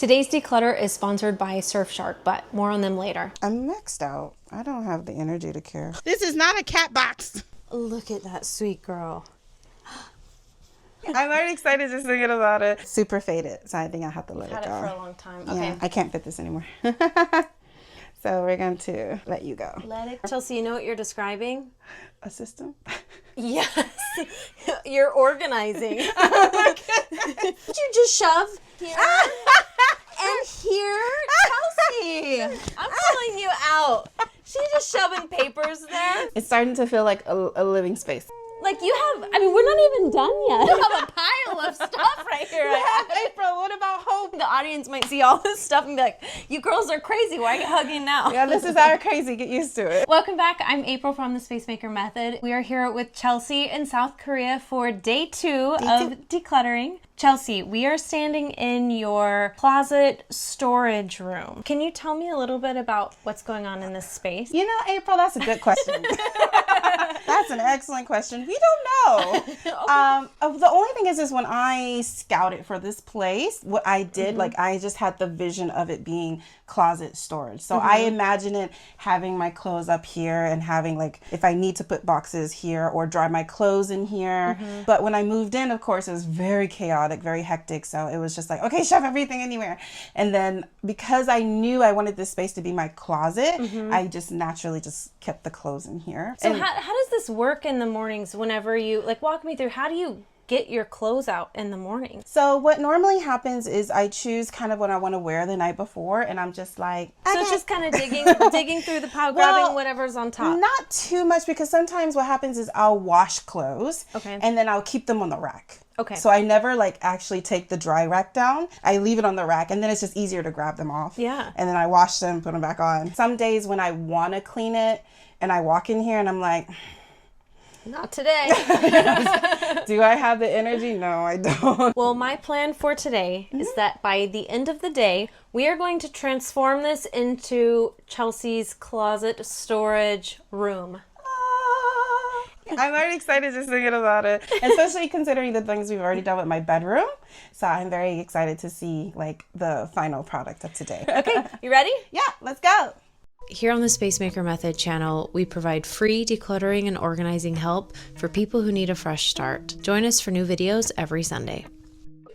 Today's Declutter is sponsored by Surfshark, but more on them later. I'm maxed out. I don't have the energy to care. This is not a cat box. Look at that sweet girl. I'm already excited just thinking about it. Super faded, so I think I have to let it go. Had it for a long time. Yeah, Okay. I can't fit this anymore. So we're going to let you go. Let it. Chelsea, you know what you're describing? A system? Yes. You're organizing. Did you just shove here and here? Chelsea, I'm calling you out. She's just shoving papers there. It's starting to feel like a living space. Like you have, I mean, we're not even done yet. You have a pile of stuff right here. April, what about hope? The audience might see all this stuff and be like, you girls are crazy. Why are you hugging now? Yeah, this is our crazy. Get used to it. Welcome back. I'm April from the Space Maker Method. We are here with Chelsea in South Korea for day two of decluttering. Chelsea, we are standing in your closet storage room. Can you tell me a little bit about what's going on in this space? You know, April, that's a good question. That's an excellent question. We don't know. Okay. The only thing is when I scouted for this place, what I did, like I just had the vision of it being closet storage. So I imagine it having my clothes up here and having like, if I need to put boxes here or dry my clothes in here. But when I moved in, of course, it was very chaotic, very hectic. So it was just like, okay, shove everything anywhere. And then because I knew I wanted this space to be my closet, I just naturally just kept the clothes in here. So how does this work in the mornings whenever you, like walk me through, how do you get your clothes out in the morning? So what normally happens is I choose kind of what I want to wear the night before, and I'm just like, so it's just kind of digging through the pile, grabbing whatever's on top. Not too much, because sometimes what happens is I'll wash clothes, and then I'll keep them on the rack. Okay. So I never like actually take the dry rack down. I leave it on the rack, and then it's just easier to grab them off. Yeah. And then I wash them, put them back on. Some days when I want to clean it and I walk in here and I'm like, not today. do I have the energy? No, I don't. Well, my plan for today is that by the end of the day, we are going to transform this into Chelsea's closet storage room. I'm already excited just thinking about it, especially considering the things we've already done with my bedroom. So I'm very excited to see like the final product of today. Okay, you ready? Yeah, let's go. Here on the Space Maker Method channel, we provide free decluttering and organizing help for people who need a fresh start. Join us for new videos every Sunday.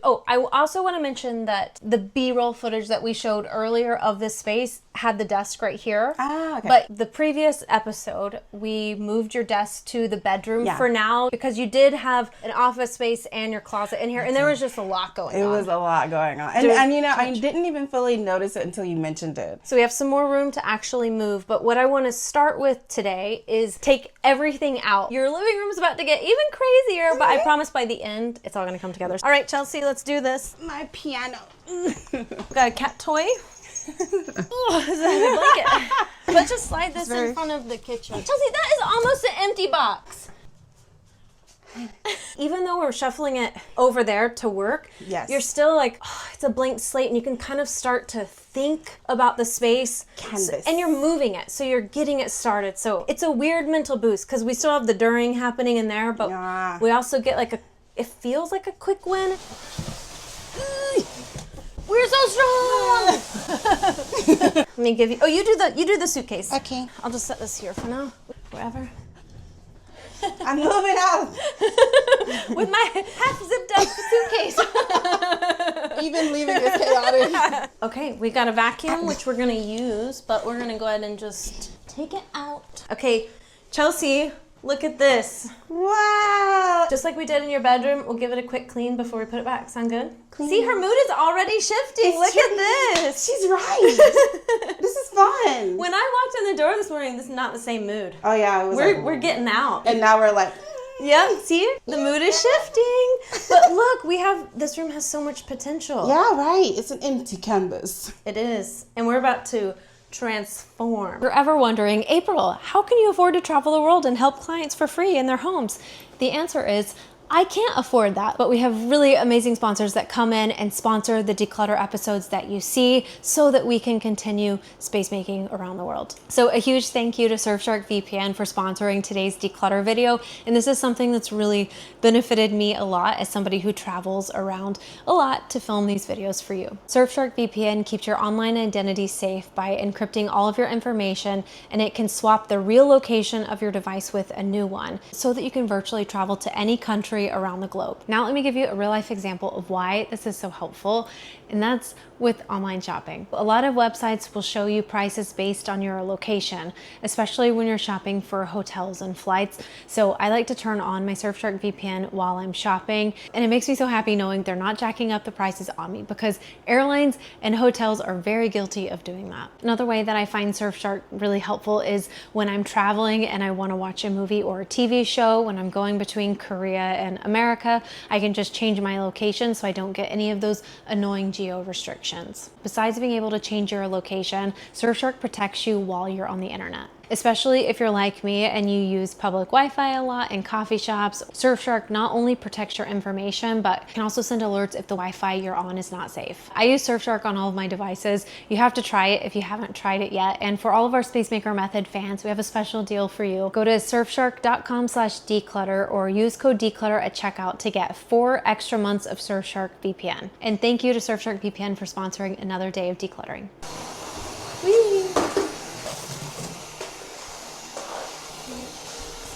Oh, I also want to mention that the B-roll footage that we showed earlier of this space had the desk right here. Ah, okay. But the previous episode, we moved your desk to the bedroom for now because you did have an office space and your closet in here, and there was just a lot going on. It was a lot going on. And you know, I didn't even fully notice it until you mentioned it. So we have some more room to actually move, but what I want to start with today is take everything out. Your living room is about to get even crazier, but I promise by the end, it's all going to come together. All right, Chelsea, let's do this. My piano. Got a cat toy. Oh, this is a heavy blanket. Let's just slide this in front of the kitchen. Chelsea, that is almost an empty box. Even though we're shuffling it over there to work, you're still like, oh, it's a blank slate, and you can kind of start to think about the space. Canvas. And you're moving it, so you're getting it started. So it's a weird mental boost because we still have the during happening in there, but we also get like it feels like a quick win. We're so strong! Let me give you, oh, you do the suitcase. Okay. I'll just set this here for now, wherever. I'm moving out. With my half zipped up suitcase. Even leaving is chaotic. Okay, we got a vacuum, which we're gonna use, but we're gonna go ahead and just take it out. Okay, Chelsea, look at this. Wow. Just like we did in your bedroom, we'll give it a quick clean before we put it back. Sound good? See, her mood is already shifting. Look at this. She's right. This is fun. When I walked in the door this morning, this is not the same mood. Oh yeah, it was We're getting out. And now we're like, yeah, see? The mood is shifting. But look, this room has so much potential. yeah, right. It's an empty canvas. It is. And we're about to transform. If you're ever wondering, April, how can you afford to travel the world and help clients for free in their homes? The answer is I can't afford that, but we have really amazing sponsors that come in and sponsor the Declutter episodes that you see so that we can continue space making around the world. So a huge thank you to Surfshark VPN for sponsoring today's Declutter video. And this is something that's really benefited me a lot as somebody who travels around a lot to film these videos for you. Surfshark VPN keeps your online identity safe by encrypting all of your information, and it can swap the real location of your device with a new one so that you can virtually travel to any country around the globe. Now let me give you a real life example of why this is so helpful, and that's with online shopping. A lot of websites will show you prices based on your location, especially when you're shopping for hotels and flights. So I like to turn on my Surfshark VPN while I'm shopping, and it makes me so happy knowing they're not jacking up the prices on me, because airlines and hotels are very guilty of doing that. Another way that I find Surfshark really helpful is when I'm traveling and I want to watch a movie or a TV show. When I'm going between Korea and America, I can just change my location so I don't get any of those annoying geo restrictions. Besides being able to change your location, Surfshark protects you while you're on the internet. Especially if you're like me and you use public Wi-Fi a lot in coffee shops, Surfshark not only protects your information, but can also send alerts if the Wi-Fi you're on is not safe. I use Surfshark on all of my devices. You have to try it if you haven't tried it yet. And for all of our Space Maker Method fans, we have a special deal for you. Go to surfshark.com/declutter or use code declutter at checkout to get 4 extra months of Surfshark VPN. And thank you to Surfshark VPN for sponsoring another day of decluttering. Whee!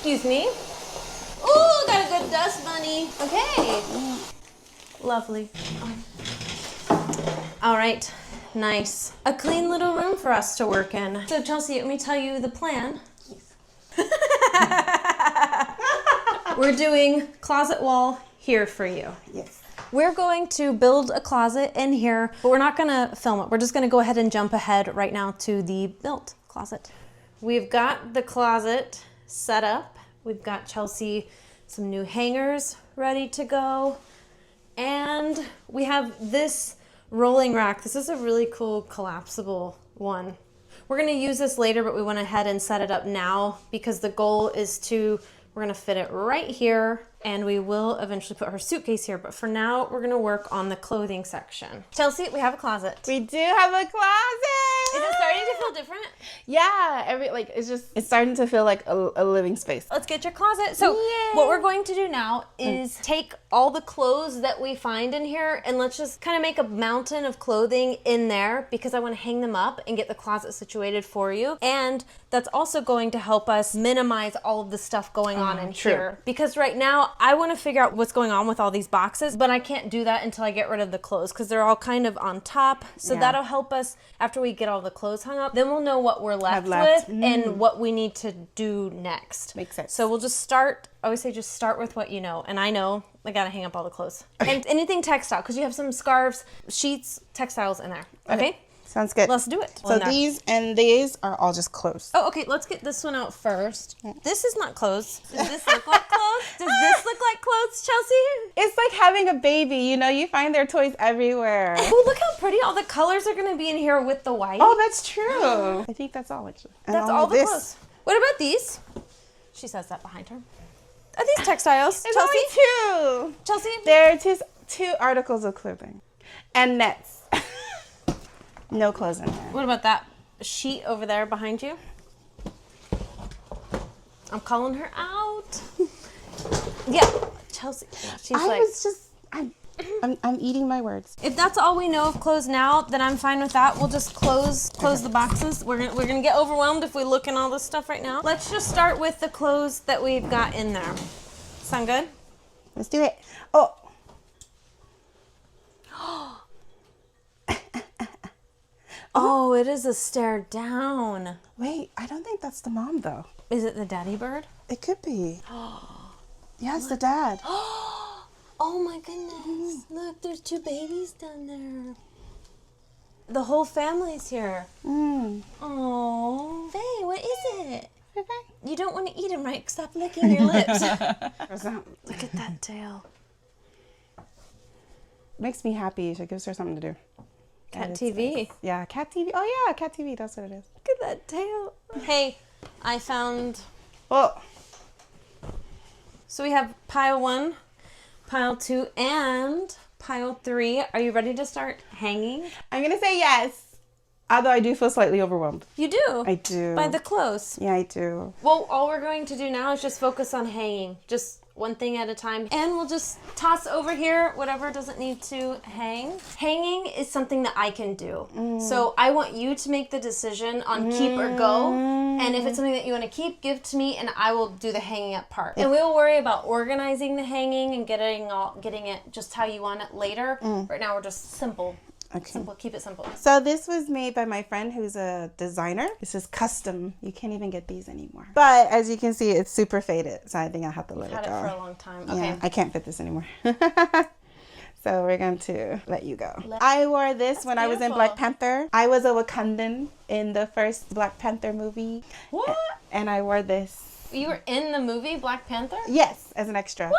Excuse me. Ooh, got a good dust bunny. Okay. Lovely. All right, nice. A clean little room for us to work in. So Chelsea, let me tell you the plan. We're doing closet wall here for you. Yes. We're going to build a closet in here, but we're not gonna film it. We're just gonna go ahead and jump ahead right now to the built closet. We've got the closet set up. We've got Chelsea some new hangers ready to go. And we have this rolling rack. This is a really cool collapsible one. We're gonna use this later, but we went ahead and set it up now because the goal is we're gonna fit it right here, and we will eventually put her suitcase here, but for now, we're gonna work on the clothing section. Chelsea, we have a closet. We do have a closet. Is it starting to feel different? Yeah, it's starting to feel like a living space. Let's get your closet. So what we're going to do now is take all the clothes that we find in here, and let's just kind of make a mountain of clothing in there, because I want to hang them up and get the closet situated for you. And that's also going to help us minimize all of the stuff going on in here. Because right now I want to figure out what's going on with all these boxes, but I can't do that until I get rid of the clothes, because they're all kind of on top. So that'll help us after we get all the clothes hung up. Then we'll know what we're left with and what we need to do next. Makes sense. So we'll just start. I always say just start with what you know. And I know I gotta hang up all the clothes. And anything textile, because you have some scarves, sheets, textiles in there. Okay? Sounds good. Let's do it. So these and these are all just clothes. Oh, okay. Let's get this one out first. This is not clothes. Does this look like clothes? Does this look like clothes, Chelsea? It's like having a baby. You know, you find their toys everywhere. Oh, look how pretty all the colors are going to be in here with the white. Oh, that's true. I think that's all. Actually. And that's all the clothes. What about these? She says that behind her. Are these textiles, There's Chelsea? only 2. Chelsea? There are two articles of clothing. And nets. No clothes in there. What about that sheet over there behind you? I'm calling her out. Yeah, Chelsea. She's I'm eating my words. If that's all we know of clothes now, then I'm fine with that. We'll just close the boxes. We're gonna get overwhelmed if we look in all this stuff right now. Let's just start with the clothes that we've got in there. Sound good? Let's do it. Oh. Oh, it is a stair down. Wait, I don't think that's the mom though. Is it the daddy bird? It could be. Yeah, it's the dad. Oh my goodness. Look, there's 2 babies down there. The whole family's here. Oh, Faye, what is it? You don't want to eat them, right? Stop licking your lips. Look at that tail. Makes me happy. It gives her something to do. Cat TV. Yeah, cat TV. Oh yeah, cat TV. That's what it is. Look at that tail. Hey, I found... Oh. So we have pile 1. pile 2 and pile 3. Are you ready to start hanging? I'm going to say yes. Although I do feel slightly overwhelmed. You do? I do. By the clothes. Yeah, I do. Well, all we're going to do now is just focus on hanging. Just one thing at a time. And we'll just toss over here whatever doesn't need to hang. Hanging is something that I can do. So I want you to make the decision on keep or go. And if it's something that you want to keep, give to me and I will do the hanging up part. And we'll worry about organizing the hanging and getting it just how you want it later. Right now we're just simple. Okay. Simple. Keep it simple. So this was made by my friend who's a designer. This is custom. You can't even get these anymore. But as you can see, it's super faded. So I think I'll have to let it go. Had it for a long time. Yeah, Okay. I can't fit this anymore. So we're going to let you go. I wore this when I was in beautiful. Black Panther. I was a Wakandan in the first Black Panther movie. What? And I wore this. You were in the movie Black Panther? Yes, as an extra. What?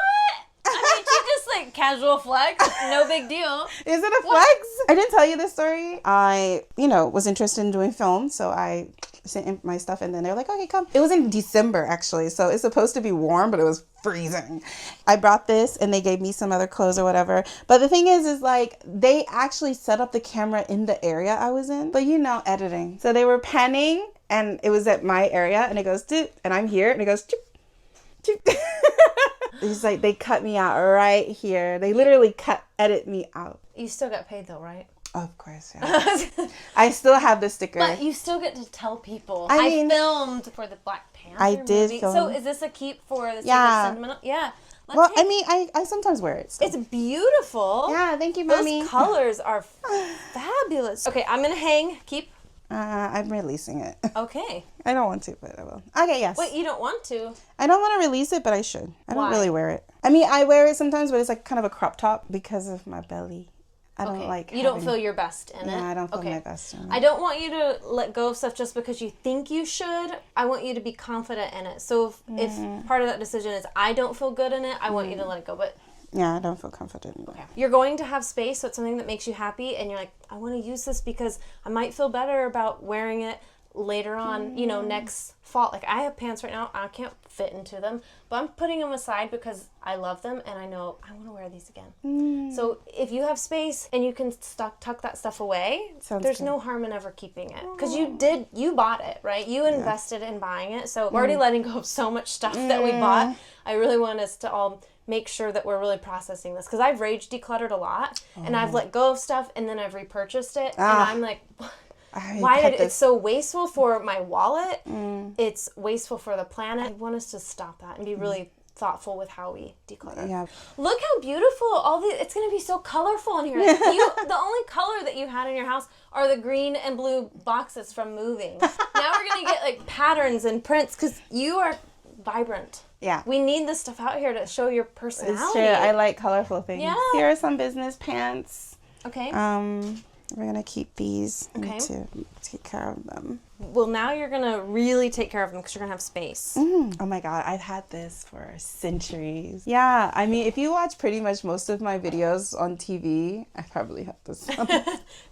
I mean, she just like casual flex, no big deal. Is it a flex? I didn't tell you this story. I, was interested in doing film, so I sent in my stuff and then they were like, okay, come. It was in December actually, so it's supposed to be warm, but it was freezing. I brought this and they gave me some other clothes or whatever. But the thing is like they actually set up the camera in the area I was in. But editing. So they were panning and it was at my area and it goes, doot, and I'm here and it goes, doot, doot. It's like they cut me out right here. They literally edit me out. You still got paid though, right? Of course, yeah. I still have the sticker. But you still get to tell people. I I mean, filmed for the Black Panther I did movie. film. So is this a keep for the sentimental? Yeah. Well, I mean, I sometimes wear it. So. It's beautiful. Yeah, thank you, Mommy. Those colors are fabulous. Okay, I'm gonna hang. Keep. I'm releasing it. Okay. I don't want to, but I will. Okay, yes. Wait, you don't want to? I don't want to release it, but I should. I don't Why? really wear it. I mean, I wear it sometimes, but it's like kind of a crop top because of my belly. I don't like. You don't feel your best in it. Yeah, I don't feel my best in it. I don't want you to let go of stuff just because you think you should. I want you to be confident in it. So if part of that decision is I don't feel good in it, I want you to let it go. But yeah, I don't feel confident in it. okay. You're going to have space, so it's something that makes you happy, and you're like, I want to use this because I might feel better about wearing it later on, next fall. Like I have pants right now, I can't fit into them, but I'm putting them aside because I love them and I know I want to wear these again. So if you have space and you can tuck that stuff away, there's good. no harm in ever keeping it because you bought it, right? You invested in buying it. So we're already letting go of so much stuff that we bought. I really want us to all make sure that we're really processing this because I've rage decluttered a lot and I've let go of stuff and then I've repurchased it and I'm like, it's so wasteful for my wallet. It's wasteful for the planet. I want us to stop that and be really thoughtful with how we declutter. Yeah. Look how beautiful it's going to be so colorful in here. The only color that you had in your house are the green and blue boxes from moving. Now we're going to get like patterns and prints because you are vibrant. Yeah. We need this stuff out here to show your personality. It's true. I like colorful things. Yeah. Here are some business pants. Okay. We're going to keep these. I Okay. need to take care of them. Well, now you're going to really take care of them because you're going to have space. Oh my God, I've had this for centuries. Yeah, I mean, if you watch pretty much most of my videos on TV, I probably have this one.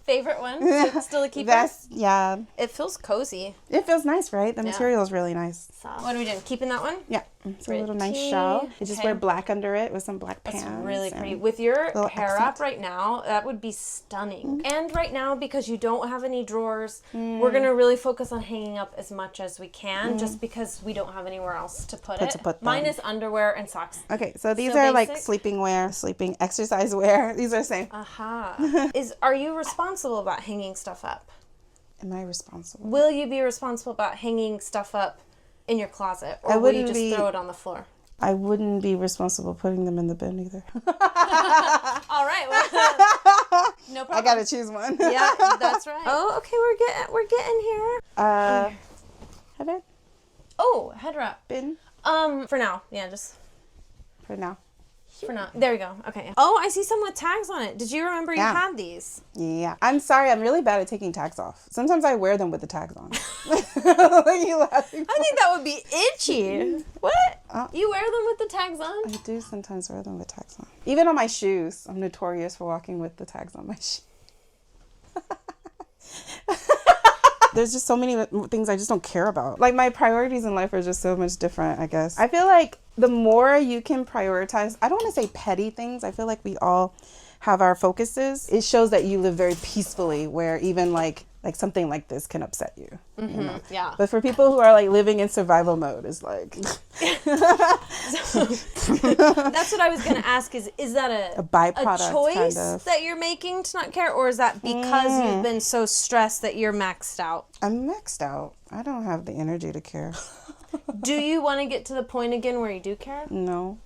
Favorite one? Still a keeper? Yeah. It feels cozy. It feels nice, right? The material is really nice. So, what are we doing? Keeping that one? Yeah, it's a little nice Pretty. shell. You just Okay. wear black under it with some black pants. That's really pretty. and- With your little hair accent. up right now, that would be stunning. And right now, because you don't have any drawers, we're going to really focus on hanging up as much as we can just because we don't have anywhere else to put it. put Mine them. is underwear and socks. Okay, so these So are like basic? sleeping wear, sleeping exercise wear. These are the same. Aha. Are you responsible about hanging stuff up? Am I responsible? Will you be responsible about hanging stuff up in your closet? Or I will you wouldn't just be- throw it on the floor? I wouldn't be responsible putting them in the bin either. All right. Well, no problem. I gotta choose one. Yeah, that's right. Oh, okay. We're getting here. Heather, Oh, head wrap. bin For now. Yeah, just for now. for now. There we go. Okay. Oh, I see some with tags on it. Did you remember you Yeah. had these? Yeah, I'm sorry. I'm really bad at taking tags off. Sometimes I wear them with the tags on. What are you laughing? I think that would be itchy. What? You wear them with the tags on? I do sometimes wear them with tags on. Even on my shoes. I'm notorious for walking with the tags on my shoes. There's just so many things I just don't care about. Like my priorities in life are just so much different, I guess. I feel like the more you can prioritize, I don't want to say petty things. I feel like we all have our focuses. It shows that you live very peacefully, where even like something like this can upset you. You know? Yeah. But for people who are like living in survival mode, it's like That's what I was going to ask is that a byproduct, a choice kind of. that you're making to not care, or is that because you've been so stressed that you're maxed out? I'm maxed out. I don't have the energy to care. Do you want to get to the point again where you do care? No.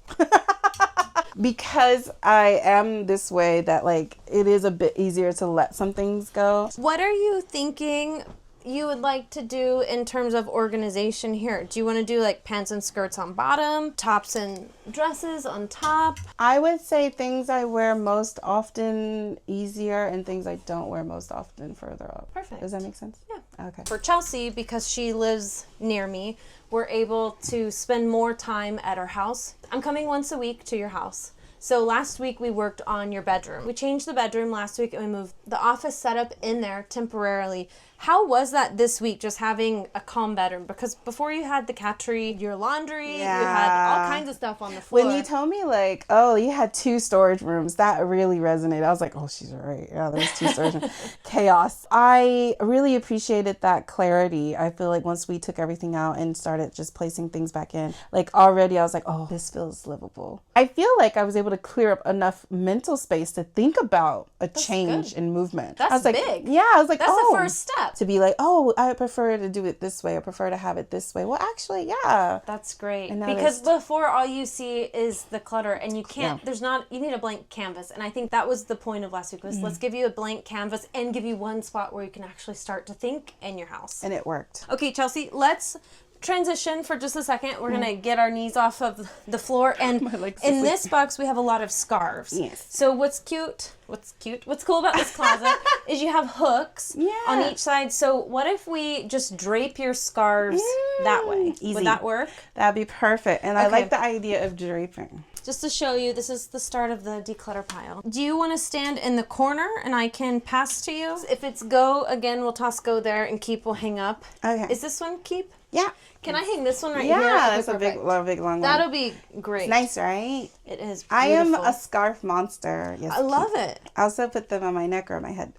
Because I am this way, that like it is a bit easier to let some things go. What are you thinking you would like to do in terms of organization here? Do you want to do like pants and skirts on bottom, tops and dresses on top? I would say things I wear most often easier, and things I don't wear most often further up. Perfect. Does that make sense? Yeah. Okay. For Chelci, because she lives near me, we're able to spend more time at our house. I'm coming once a week to your house. So last week we worked on your bedroom. We changed the bedroom last week and we moved the office setup in there temporarily. How was that this week, just having a calm bedroom? Because before you had the cat tree, your laundry, you had all kinds of stuff on the floor. When you told me like, oh, you had 2 storage rooms, that really resonated. I was like, oh, she's right. Yeah, there's 2 storage rooms. Chaos. I really appreciated that clarity. I feel like once we took everything out and started just placing things back in, like already I was like, oh, this feels livable. I feel like I was able to clear up enough mental space to think about a change in movement. That's I was like, big. Yeah, I was like, that's oh. the first step. To be like, oh, I prefer to do it this way. I prefer to have it this way. Well, actually, yeah. That's great. And now Because before all you see is the clutter and you can't, you need a blank canvas. And I think that was the point of last week was let's give you a blank canvas and give you one spot where you can actually start to think in your house. And it worked. Okay, Chelci, let's transition for just a second. We're going to get our knees off of the floor. And in this box, we have a lot of scarves. Yes. So what's cool about this closet is you have hooks on each side. So what if we just drape your scarves that way? Easy. Would that work? That'd be perfect. And I like the idea of draping. Just to show you, this is the start of the declutter pile. Do you want to stand in the corner and I can pass to you? If it's go, again, we'll toss go there and keep will hang up. Okay. Is this one keep? Yeah. Can I hang this one right here? Yeah, Okay, that's a big, long one. That'll be great. Nice, right? It is beautiful. I am a scarf monster. Yes, I love it. I also put them on my neck or on my head.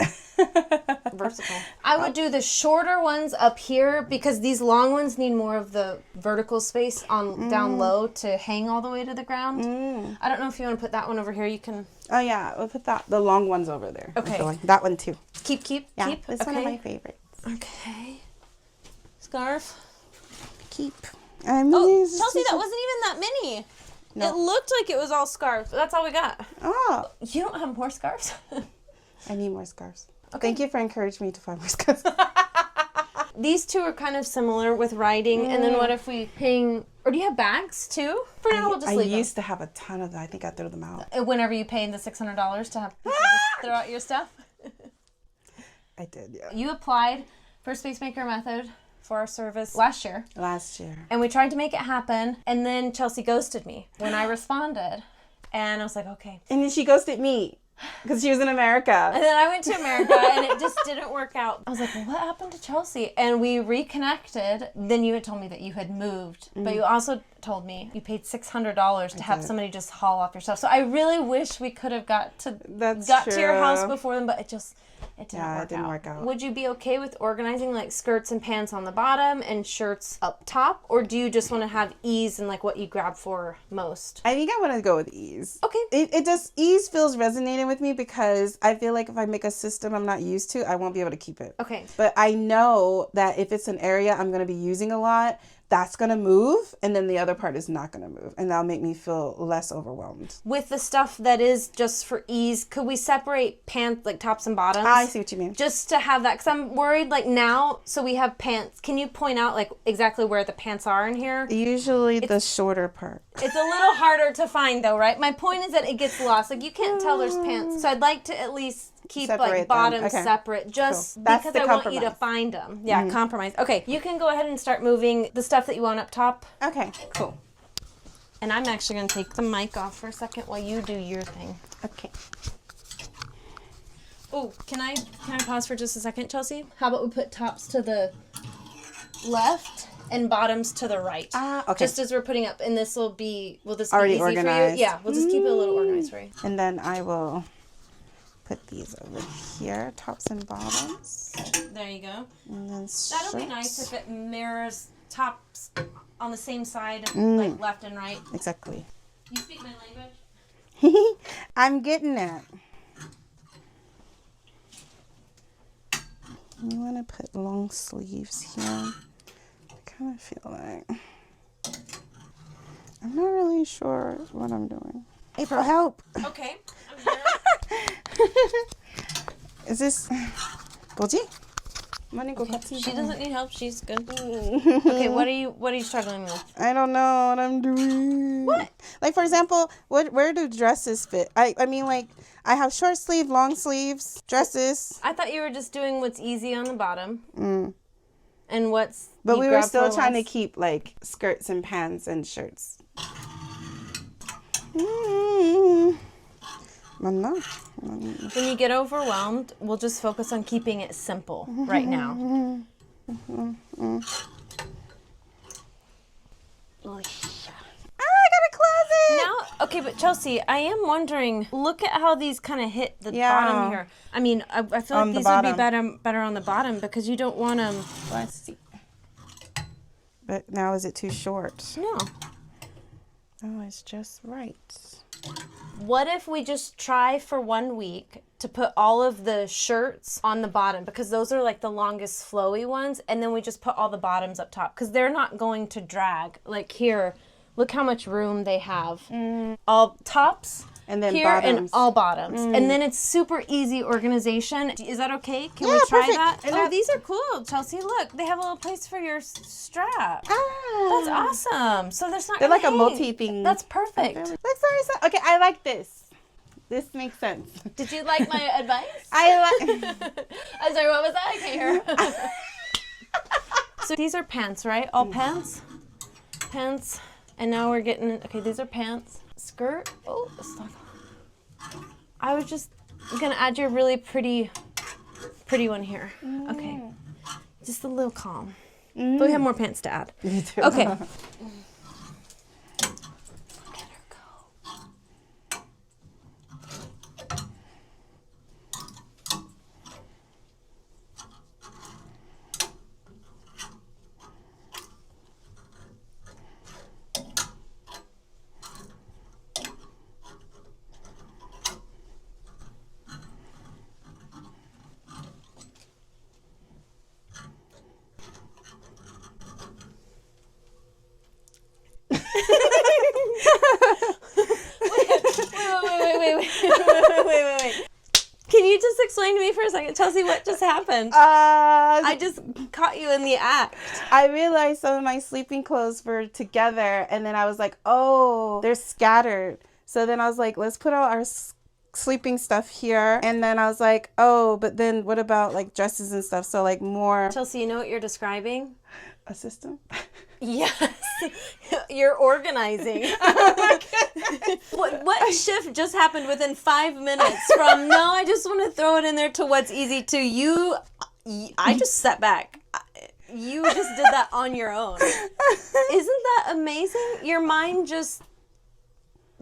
Versatile. I would do the shorter ones up here because these long ones need more of the vertical space on down low to hang all the way to the ground. I don't know if you want to put that one over here. You can. Oh yeah, we'll put the long ones over there. Okay. That one too. Keep. Yeah, Keep. that's one of my favorites. Okay. Scarf. Keep. Oh, Chelci, that wasn't even that many. No. It looked like it was all scarves, but that's all we got. Oh. You don't have more scarves? I need more scarves. Okay. Thank you for encouraging me to find more scarves. These two are kind of similar with writing, and then what if we hang, or do you have bags too? For now, we'll just leave them. I used to have a ton of them. I think I threw them out. Whenever you pay the $600 to have people just throw out your stuff? I did, yeah. You applied for Spacemaker Method for our service last year. And we tried to make it happen, and then Chelci ghosted me when I responded. And I was like, okay. And then she ghosted me because she was in America. And then I went to America, and it just didn't work out. I was like, well, what happened to Chelci? And we reconnected. Then you had told me that you had moved, but you also told me you paid $600 to have somebody just haul off your stuff. So I really wish we could have got to your house before them, but it didn't work out. Would you be okay with organizing like skirts and pants on the bottom and shirts up top? Or do you just want to have ease and like what you grab for most? I think I want to go with ease. Okay. It just, ease feels resonating with me because I feel like if I make a system I'm not used to, I won't be able to keep it. Okay. But I know that if it's an area I'm going to be using a lot, that's going to move, and then the other part is not going to move, and that'll make me feel less overwhelmed. With the stuff that is just for ease, could we separate pants, like tops and bottoms? I see what you mean. Just to have that, because I'm worried, like now, so we have pants. Can you point out like exactly where the pants are in here? Usually the shorter part. It's a little harder to find though, right? My point is that it gets lost. Like you can't tell there's pants. So I'd like to at least keep Separate like bottoms them. Okay. separate just That's because the I want you to compromise. find them. Yeah, compromise. Okay, you can go ahead and start moving the stuff that you want up top. Okay, cool. And I'm actually going to take the mic off for a second while you do your thing. Okay. Oh, can I pause for just a second, Chelci? How about we put tops to the left and bottoms to the right. Okay. Just as we're putting up, and this will be, will this Already be easy organized. for you? Yeah, we'll just keep it a little organized for you. And then I will put these over here, tops and bottoms. There you go. And then That'll be nice if it mirrors tops on the same side, like left and right. Exactly. You speak my language? I'm getting it. You want to put long sleeves here. I kind of feel like I'm not really sure what I'm doing. April, help. Okay, I'm here. Is this Goji? She doesn't need help. She's good. Okay, what are you struggling with? I don't know what I'm doing. What? Like, for example, where do dresses fit? I mean, like, I have short sleeve, long sleeves, dresses. I thought you were just doing what's easy on the bottom. And what's... But we were still trying to keep, like, skirts and pants and shirts. When you get overwhelmed, we'll just focus on keeping it simple right now. I got a closet! Now, okay, but Chelsea, I am wondering, look at how these kind of hit the bottom here. I mean, I feel like these would be better on the bottom because you don't want them... Let's see. But now is it too short? No. Oh, it's just right. What if we just try for 1 week to put all of the shirts on the bottom, because those are like the longest flowy ones, and then we just put all the bottoms up top because they're not going to drag. Like here, look how much room they have. All tops and then here bottoms. And all bottoms. And then it's super easy organization. Is that okay? Can we try perfect. that? And These are cool, Chelsea. Look, they have a little place for your strap. That's awesome. So there's not. They're like a hang. multi thing. That's perfect. Okay, I like this. This makes sense. Did you like my advice? I like. I'm sorry, what was that? I can't hear. So these are pants, right? All pants? Pants. And now we're getting, okay, these are pants. Skirt. Oh, stop. I was just going to add your really pretty one here. Okay. Just a little calm. But we have more pants to add. You do. Okay. Wait. Can you just explain to me for a second, Chelsea, what just happened? I just caught you in the act. I realized some of my sleeping clothes were together, and then I was like, oh, they're scattered. So then I was like, let's put all our sleeping stuff here. And then I was like, oh, but then what about like dresses and stuff? So like more. Chelsea, you know what you're describing? A system? Yes. You're organizing. What shift just happened within 5 minutes from, no, I just want to throw it in there, to what's easy, to you, I just sat back. You just did that on your own. Isn't that amazing? Your mind just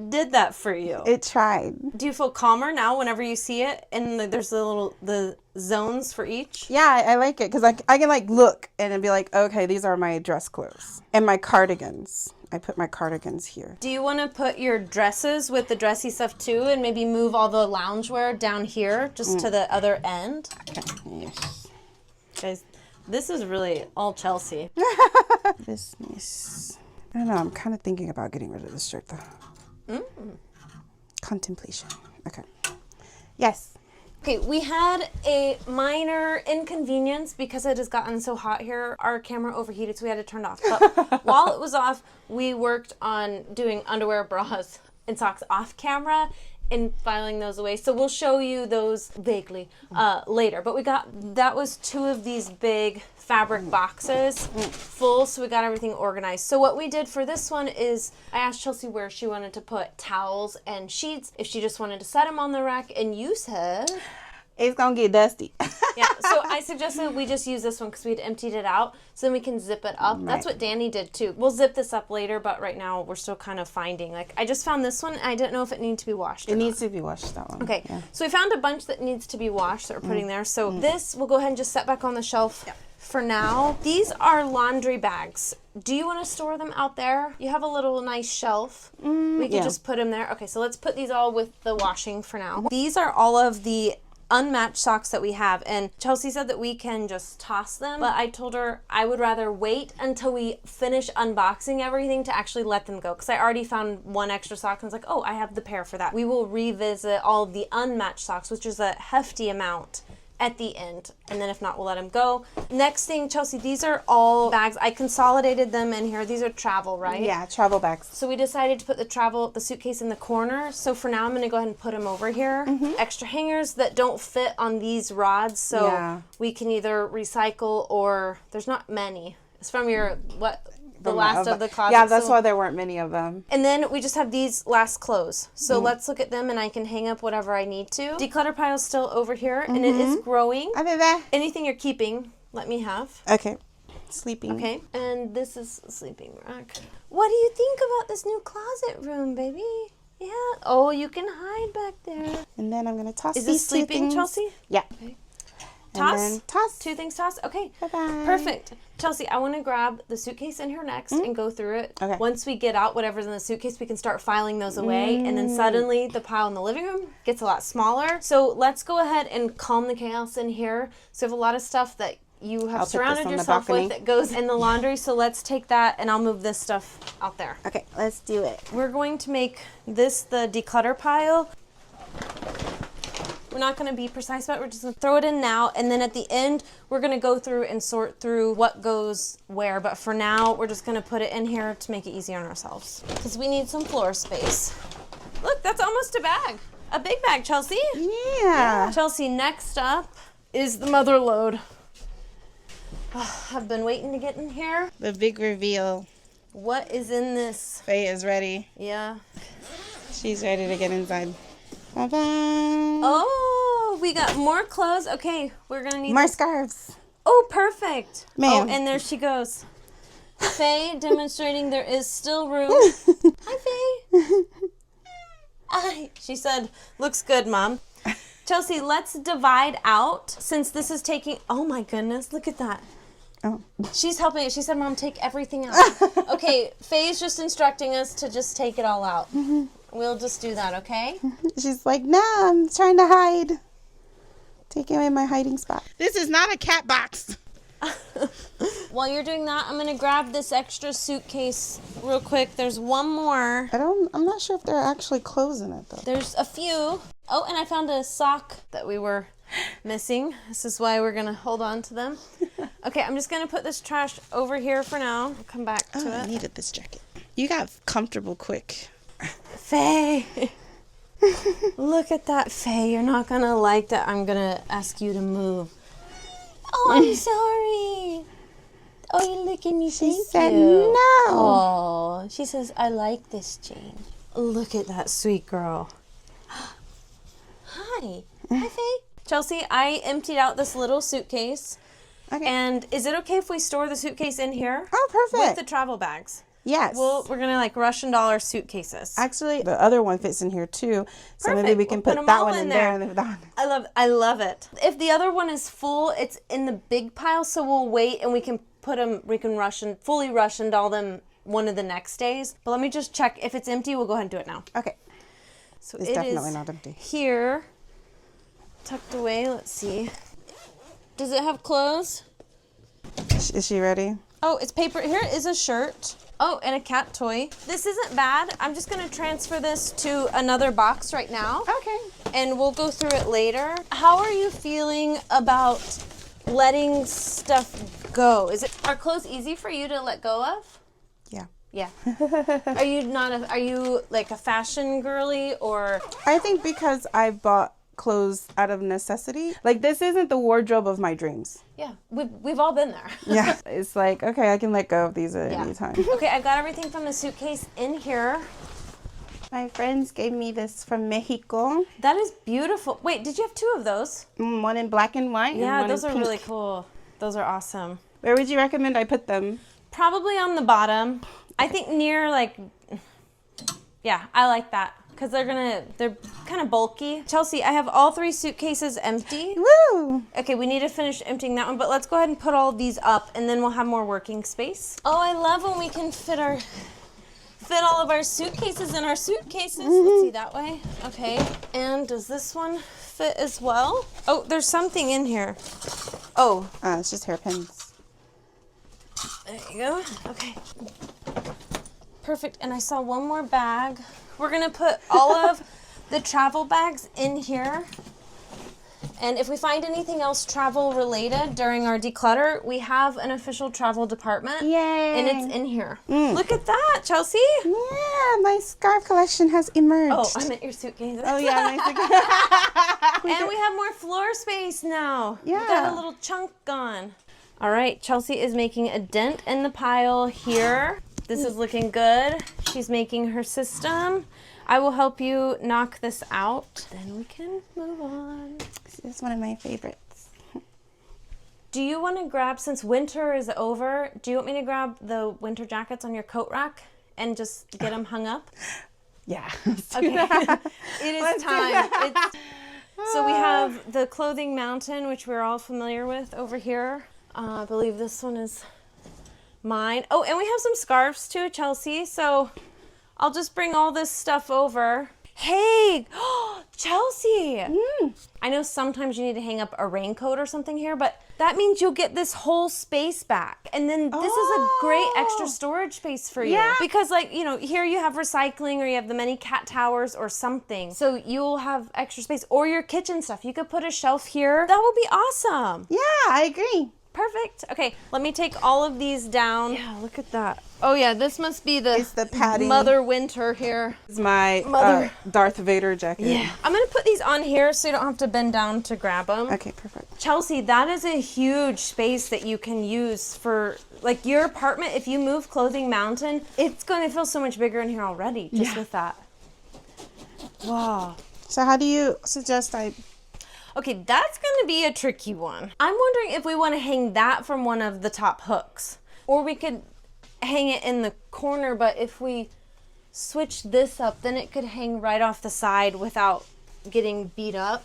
did that for you. It tried. Do you feel calmer now whenever you see it? And there's the zones for each? Yeah, I like it because I can like look and then be like, okay, these are my dress clothes and my cardigans. I put my cardigans here. Do you want to put your dresses with the dressy stuff too, and maybe move all the loungewear down here just to the other end? Okay. Yes. Guys, this is really all Chelsea. Business. I don't know. I'm kind of thinking about getting rid of this shirt though. Contemplation. Okay. Yes. Okay, we had a minor inconvenience because it has gotten so hot here. Our camera overheated, so we had to turn it off. But while it was off, we worked on doing underwear, bras, and socks off camera and filing those away. So we'll show you those vaguely later. But that was 2 of these big fabric boxes full, so we got everything organized. So what we did for this one is I asked Chelsea where she wanted to put towels and sheets, if she just wanted to set them on the rack, and you said... It's gonna get dusty. Yeah, so I suggested we just use this one because we'd emptied it out, so then we can zip it up. Right. That's what Danny did too. We'll zip this up later, but right now we're still kind of finding. Like, I just found this one. I didn't know if it needed to be washed. It needs to be washed, that one. Okay, so we found a bunch that needs to be washed that we're putting there. So this, we'll go ahead and just set back on the shelf. Yeah. For now, these are laundry bags. Do you want to store them out there? You have a little nice shelf. We can just put them there. Okay, so let's put these all with the washing for now. These are all of the unmatched socks that we have, and Chelsea said that we can just toss them, but I told her I would rather wait until we finish unboxing everything to actually let them go, because I already found one extra sock and was like, oh, I have the pair for that. We will revisit all of the unmatched socks, which is a hefty amount, at the end, and then if not, we'll let them go. Next thing, Chelsea, these are all bags. I consolidated them in here. These are travel, right? Yeah, travel bags. So we decided to put the suitcase in the corner. So for now, I'm going to go ahead and put them over here. Extra hangers that don't fit on these rods, so we can either recycle or there's not many. It's from your the last of the closet. Yeah, that's why there weren't many of them. And then we just have these last clothes. So let's look at them, and I can hang up whatever I need to. Declutter pile is still over here, and it is growing. Anything you're keeping, let me have. Okay. Sleeping. Okay. And this is a sleeping rack. What do you think about this new closet room, baby? Yeah. Oh, you can hide back there. And then I'm going to toss these. Is this sleeping, Chelsea? Yeah. Okay. Toss. And then toss. 2 things toss. Okay. Bye-bye. Perfect. Chelsea, I want to grab the suitcase in here next and go through it. Okay. Once we get out whatever's in the suitcase, we can start filing those away. And then suddenly the pile in the living room gets a lot smaller. So let's go ahead and calm the chaos in here. So we have a lot of stuff that you have surrounded yourself with that goes in the laundry. So let's take that, and I'll move this stuff out there. Okay, let's do it. We're going to make this the declutter pile. We're not going to be precise about it. We're just going to throw it in now, and then at the end, we're going to go through and sort through what goes where. But for now, we're just going to put it in here to make it easier on ourselves, because we need some floor space. Look, that's almost a bag. A big bag, Chelsea. Yeah. Chelsea, next up is the mother load. Oh, I've been waiting to get in here. The big reveal. What is in this? Faye is ready. Yeah. She's ready to get inside. Bye-bye. Oh, we got more clothes. Okay, we're going to need more scarves. Oh, perfect. Ma'am. Oh, and there she goes. Faye demonstrating there is still room. Hi, Faye. Hi. She said, looks good, Mom. Chelsea, let's divide out since this is taking, oh my goodness, look at that. Oh. She's helping it. She said, Mom, take everything out. Okay, Faye's just instructing us to just take it all out. We'll just do that, okay? She's like, no, I'm trying to hide. Taking away my hiding spot. This is not a cat box. While you're doing that, I'm gonna grab this extra suitcase real quick. There's one more. I'm not sure if there are actually clothes in it though. There's a few. Oh, and I found a sock that we were missing. This is why we're gonna hold on to them. Okay, I'm just gonna put this trash over here for now. I'll come back to it. I needed this jacket. You got comfortable quick. Faye. Look at that, Faye. You're not gonna like that. I'm gonna ask you to move. Oh, I'm sorry. Oh, you're licking me. She Thank said you. no. Oh, she says, I like this change. Look at that sweet girl. Hi. Hi, Faye. Chelsea, I emptied out this little suitcase. Okay. And is it okay if we store the suitcase in here? Oh, perfect. With the travel bags? Yes. Well, we're gonna like Russian dollar suitcases. Actually, the other one fits in here too. So Perfect. maybe we can We'll put them that all one in in there. there. And that one. I love it. If the other one is full, it's in the big pile, so we'll wait and we can put them, we can fully Russian doll them one of the next days. But let me just check. If it's empty, we'll go ahead and do it now. Okay. So It's it definitely is not empty. here, tucked away. Let's see. Does it have clothes? Is she ready? Oh, it's paper. Here is a shirt. Oh, and a cat toy. This isn't bad. I'm just gonna transfer this to another box right now. Okay. And we'll go through it later. How are you feeling about letting stuff go? Are clothes easy for you to let go of? Yeah. Yeah. Are you like a fashion girly or? I think because I bought clothes out of necessity. Like this isn't the wardrobe of my dreams. Yeah, we've all been there. Yeah. It's like, okay, I can let go of these at any time. Okay, I've got everything from the suitcase in here. My friends gave me this from Mexico. That is beautiful. Wait, did you have 2 of those? One in black and white. Yeah, and one those in are pink. really cool. Those are awesome. Where would you recommend I put them? Probably on the bottom. I think near like, yeah, I like that. Because they're kind of bulky. Chelci, I have all 3 suitcases empty. Woo! Okay, we need to finish emptying that one, but let's go ahead and put all of these up and then we'll have more working space. Oh, I love when we can fit all of our suitcases in our suitcases. Let's see that way. Okay, and does this one fit as well? Oh, there's something in here. Oh. It's just hairpins. There you go. Okay. Perfect, and I saw one more bag. We're gonna put all of the travel bags in here. And if we find anything else travel related during our declutter, we have an official travel department. Yay! And it's in here. Look at that, Chelci. Yeah, my scarf collection has emerged. Oh, I meant your suitcase. Oh yeah, my suitcase. And we have more floor space now. Yeah. We got a little chunk gone. All right, Chelci is making a dent in the pile here. This is looking good. She's making her system. I will help you knock this out. Then we can move on. This is one of my favorites. Do you want to grab, since winter is over, do you want me to grab the winter jackets on your coat rack and just get them hung up? Yeah. Okay. It is time. So we have the clothing mountain, which we're all familiar with over here. I believe this one is mine. Oh, and we have some scarves too, Chelci. So I'll just bring all this stuff over. Hey, Chelci. I know sometimes you need to hang up a raincoat or something here, but that means you'll get this whole space back. And then this is a great extra storage space for you. Yeah. Because like, you know, here you have recycling or you have the many cat towers or something. So you'll have extra space or your kitchen stuff. You could put a shelf here. That would be awesome. Yeah, I agree. Perfect. Okay, let me take all of these down. Yeah, look at that. Oh yeah, this must be It's the padding. Mother Winter here. It's my Darth Vader jacket. Yeah. I'm gonna put these on here so you don't have to bend down to grab them. Okay, perfect. Chelci, that is a huge space that you can use for like your apartment. If you move Clothing Mountain, it's going to feel so much bigger in here already just with that. Wow. So how do you suggest I... Okay, that's going to be a tricky one. I'm wondering if we want to hang that from one of the top hooks. Or we could hang it in the corner, but if we switch this up, then it could hang right off the side without getting beat up.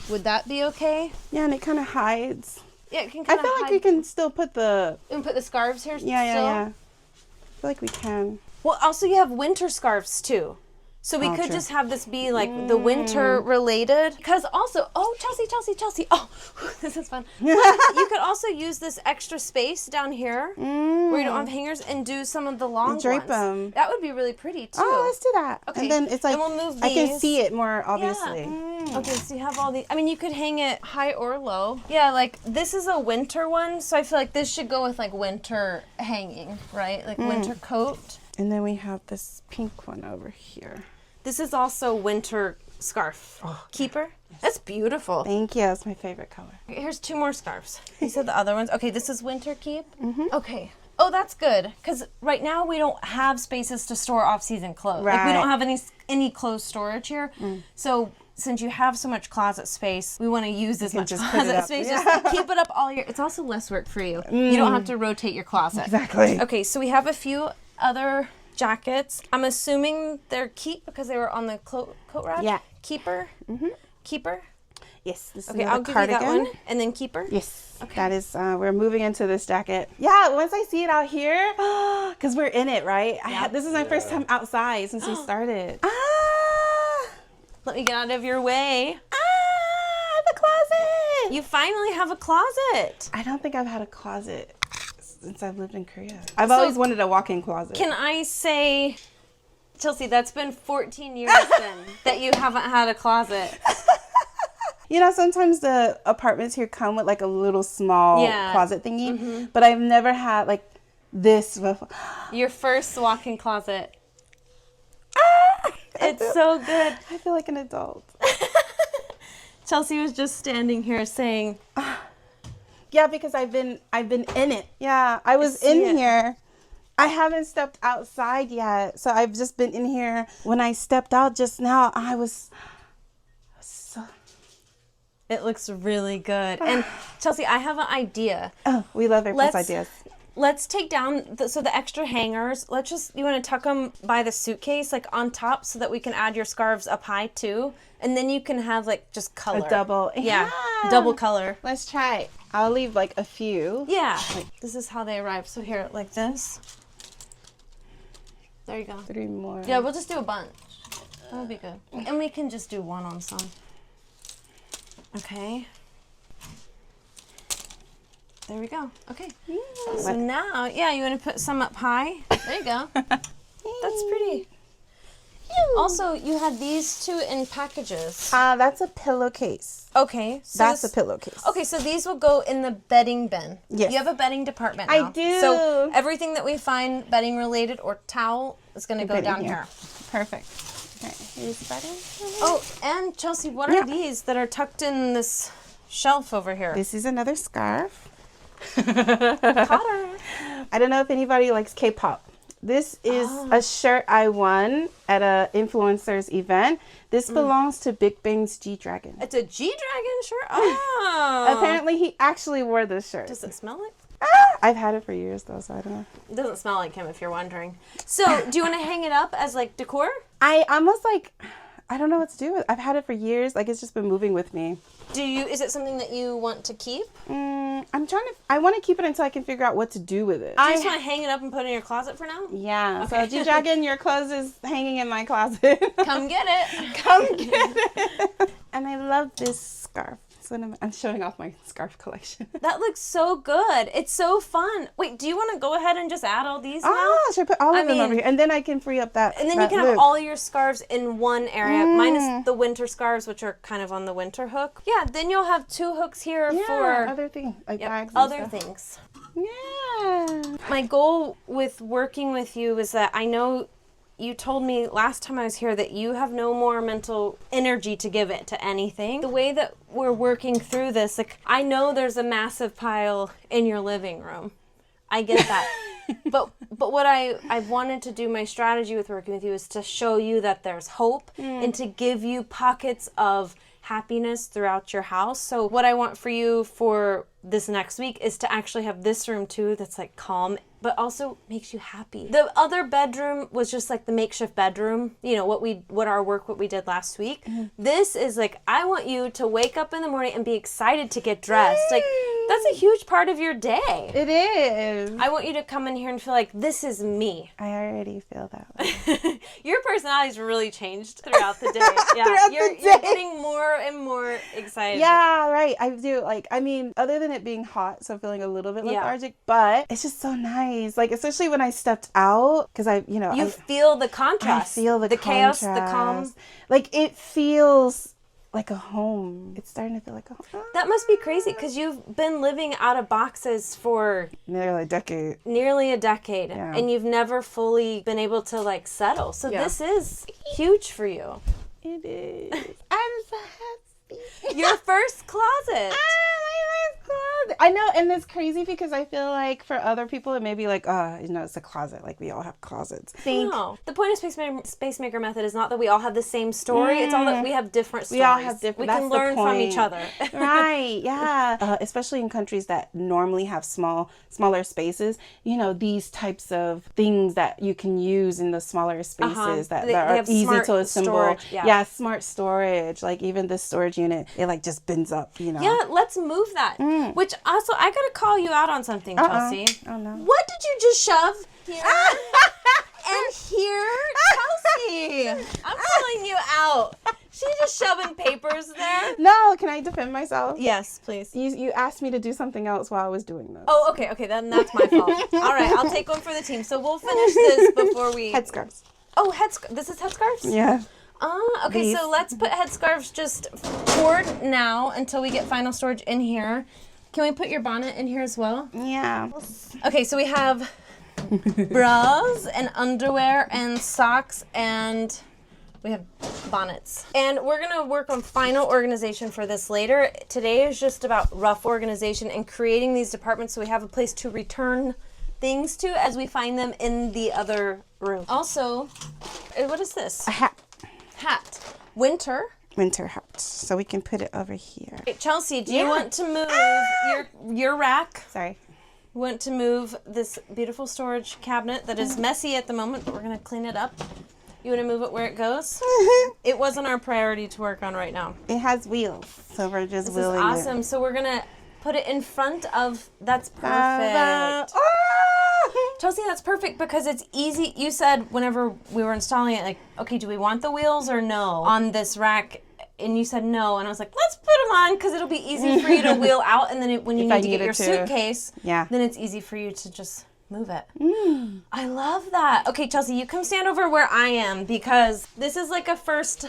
Would that be okay? Yeah, and it kind of hides. Yeah, it can I kind of feel like we can still put the... We can put the scarves here Yeah, still? yeah. I feel like we can. Well, also you have winter scarves too. So we could true. just have this be like the winter related. Because also, oh, Chelci. Oh, this is fun. You could also use this extra space down here where you don't have hangers and do some of the long drape ones. them. That would be really pretty too. Oh, let's do that. Okay. And then it's like, And we'll move I can these. see it more obviously. Yeah. Okay, so you have all the, I mean, you could hang it high or low. Yeah, like this is a winter one. So I feel like this should go with like winter hanging, right? Like winter coat. And then we have this pink one over here. This is also winter scarf. Keeper. That's beautiful. Thank you. That's my favorite color. Here's 2 more scarves. You said the other ones. Okay, this is winter keep. Okay. Oh, that's good. Because right now we don't have spaces to store off-season clothes. Like we don't have any clothes storage here. So since you have so much closet space, we want to use as much just put it closet up. space. Just keep it up all year. It's also less work for you. You don't have to rotate your closet. Exactly. Okay, so we have a few other jackets. I'm assuming they're keep because they were on the coat rack. Yeah. Keeper. Keeper. Yes. This Okay, is I'll a give cardigan. you that one, and then keeper. Yes. Okay. That is, we're moving into this jacket. Yeah, once I see it out here, because we're in it, right? This is my first time outside since we started. Let me get out of your way. The closet. You finally have a closet. I don't think I've had a closet since I've lived in Korea. I've always wanted a walk-in closet. Can I say, Chelci, that's been 14 years then that you haven't had a closet. You know, sometimes the apartments here come with like a little small closet thingy, but I've never had like this before. Your first walk-in closet. It's so good. I feel like an adult. Chelci was just standing here saying, Yeah, because I've been in it. Yeah, I was in here I haven't stepped outside yet. So I've just been in here. When I stepped out just now, I was so... It looks really good. And Chelci, I have an idea. Oh, we love April's ideas. Let's take down the extra hangers. You want to tuck them by the suitcase, like on top, so that we can add your scarves up high too. And then you can have like just color. A double. Yeah, double color. Let's try it. I'll leave like a few. Yeah, this is how they arrive. So here, like this. There you go. 3 more. Yeah, we'll just do a bunch. That'll be good. And we can just do one on some. Okay. There we go. Okay. So now, you want to put some up high. There you go. That's pretty. Also, you had these two in packages. That's a pillowcase. Okay. So That's a pillowcase. Okay, so these will go in the bedding bin. Yes. You have a bedding department now. I do. So everything that we find bedding related or towel is going to go down here. Perfect. Okay, here's bedding. Oh, and Chelci, what are these that are tucked in this shelf over here? This is another scarf. Potter. I don't know if anybody likes K-pop. This is a shirt I won at a influencer's event. This belongs to Big Bang's G-Dragon. It's a G-Dragon shirt? Oh. Apparently, he actually wore this shirt. Does it smell like? I've had it for years, though, so I don't know. It doesn't smell like him, if you're wondering. So, do you want to hang it up as, like, decor? I almost, like, I don't know what to do with it. I've had it for years. Like, it's just been moving with me. Is it something that you want to keep? I want to keep it until I can figure out what to do with it. Do you just want to hang it up and put it in your closet for now? Yeah. Okay. So, G-Dragon, your clothes is hanging in my closet. Come get it. Come get it. And I love this scarf. I'm showing off my scarf collection. That looks so good. It's so fun. Wait, do you want to go ahead and just add all these now? Should I put all of them over here? And then I can free up that. And then you can have all your scarves in one area, minus the winter scarves, which are kind of on the winter hook. Yeah, then you'll have 2 hooks here for other things, like bags and other stuff. things. Yeah. My goal with working with you is that I know you told me last time I was here that you have no more mental energy to give it to anything. The way that we're working through this, like, I know there's a massive pile in your living room. I get that. But what I've wanted to do, my strategy with working with you, is to show you that there's hope and to give you pockets of happiness throughout your house. So what I want for you for this next week is to actually have this room too that's like calm, but also makes you happy. The other bedroom was just like the makeshift bedroom, you know, what we did last week. This is like, I want you to wake up in the morning and be excited to get dressed. Like, that's a huge part of your day. It is. I want you to come in here and feel like, this is me. I already feel that way. Your personality's really changed throughout the day. Yeah, you're getting more and more excited. Yeah, right. I do. Like, I mean, other than it being hot, so feeling a little bit lethargic, but it's just so nice. Like, especially when I stepped out, because you feel the contrast. I feel the chaos, the calm. Like, it feels like a home. It's starting to feel like a home. That must be crazy, because you've been living out of boxes for nearly a decade. Yeah. And you've never fully been able to, like, settle. So this is huge for you. It is. I'm so happy. Your first closet. My first closet. I know, and it's crazy because I feel like for other people it may be like, it's a closet. Like, we all have closets. No. The point of Space Maker Method is not that we all have the same story. It's all that we have different stories. We all have different. We can learn from each other. Right. Yeah. Especially in countries that normally have smaller spaces. You know, these types of things that you can use in the smaller spaces that are easy to assemble. Storage, yeah, smart storage. Like, even this storage unit, it like just bins up. You know. Yeah. Let's move that. Which also, I gotta call you out on something, Chelci. Oh no. What did you just shove here? And here, Chelci. I'm calling you out. She just shoving papers there. No, can I defend myself? Yes, please. You asked me to do something else while I was doing this. Oh, okay, then that's my fault. All right, I'll take one for the team. So we'll finish this before we... Headscarves. Oh, this is headscarves? Yeah. Okay, so let's put headscarves just toward now until we get final storage in here. Can we put your bonnet in here as well? Yeah. Okay, so we have bras and underwear and socks, and we have bonnets. And we're gonna work on final organization for this later. Today is just about rough organization and creating these departments so we have a place to return things to as we find them in the other room. Also, what is this? A hat. Hat. Winter. Winter hat. So we can put it over here. Hey, Chelsea, do you want to move your rack? Sorry. We want to move this beautiful storage cabinet that is messy at the moment, but we're going to clean it up. You want to move it where it goes? It wasn't our priority to work on right now. It has wheels, so we're just This wheeling is awesome. it. So we're going to put it in front of, that's perfect. Chelsea, that's perfect because it's easy. You said whenever we were installing it, like, okay, do we want the wheels or no on this rack? And you said no, and I was like, let's put them on because it'll be easy for you to wheel out, and then when you need to get your suitcase, then it's easy for you to just move it. I love that. Okay, Chelsea, you come stand over where I am because this is like a first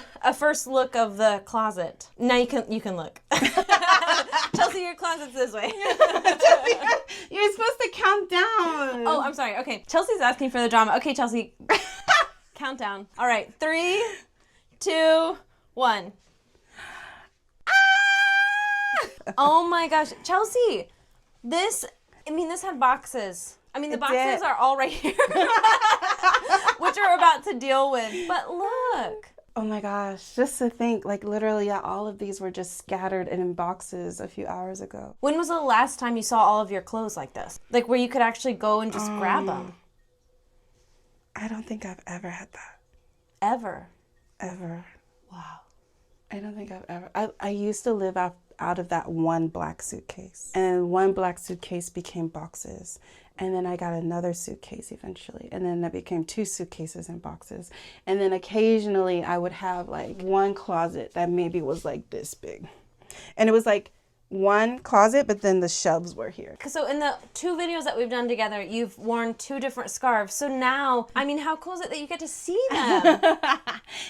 look of the closet. Now you can look. Chelsea, your closet's this way. You're supposed to count down. Oh, I'm sorry. Okay, Chelsea's asking for the drama. Okay, Chelsea, count down. All right, 3, 2, 1. Oh my gosh, Chelsea, this had boxes. I mean, the boxes are all right here, which we're about to deal with. But look. Oh my gosh, just to think, like literally all of these were just scattered and in boxes a few hours ago. When was the last time you saw all of your clothes like this? Like where you could actually go and just grab them? I don't think I've ever had that. Ever? Ever. Wow. I don't think I've ever. I used to live out of that one black suitcase. And one black suitcase became boxes. And then I got another suitcase eventually. And then that became 2 suitcases and boxes. And then occasionally I would have like one closet that maybe was like this big. And it was like one closet, but then the shelves were here. So in the 2 videos that we've done together, you've worn 2 different scarves. So now, I mean, how cool is it that you get to see them?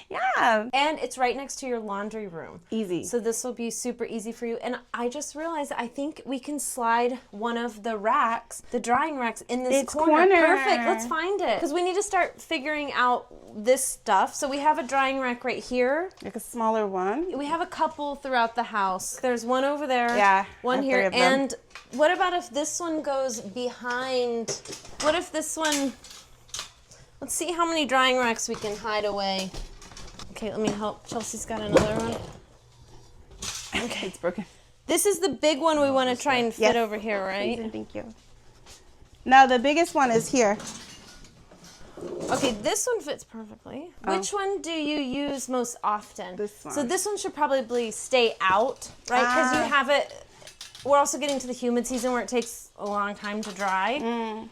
Yeah. And it's right next to your laundry room. Easy. So this will be super easy for you. And I just realized I think we can slide one of the racks, the drying racks, in this corner. Perfect. Let's find it. Because we need to start figuring out this stuff. So we have a drying rack right here. Like a smaller one. We have a couple throughout the house. There's one over there. Yeah. One here. And what about if this one goes behind? What if this one... Let's see how many drying racks we can hide away. Okay, let me help. Chelsea's got another one. Okay, it's broken. This is the big one we want to try and fit over here, right? Thank you. No, the biggest one is here. Okay, this one fits perfectly. Which one do you use most often? This one. So this one should probably stay out, right? Because you have it, we're also getting to the humid season where it takes a long time to dry.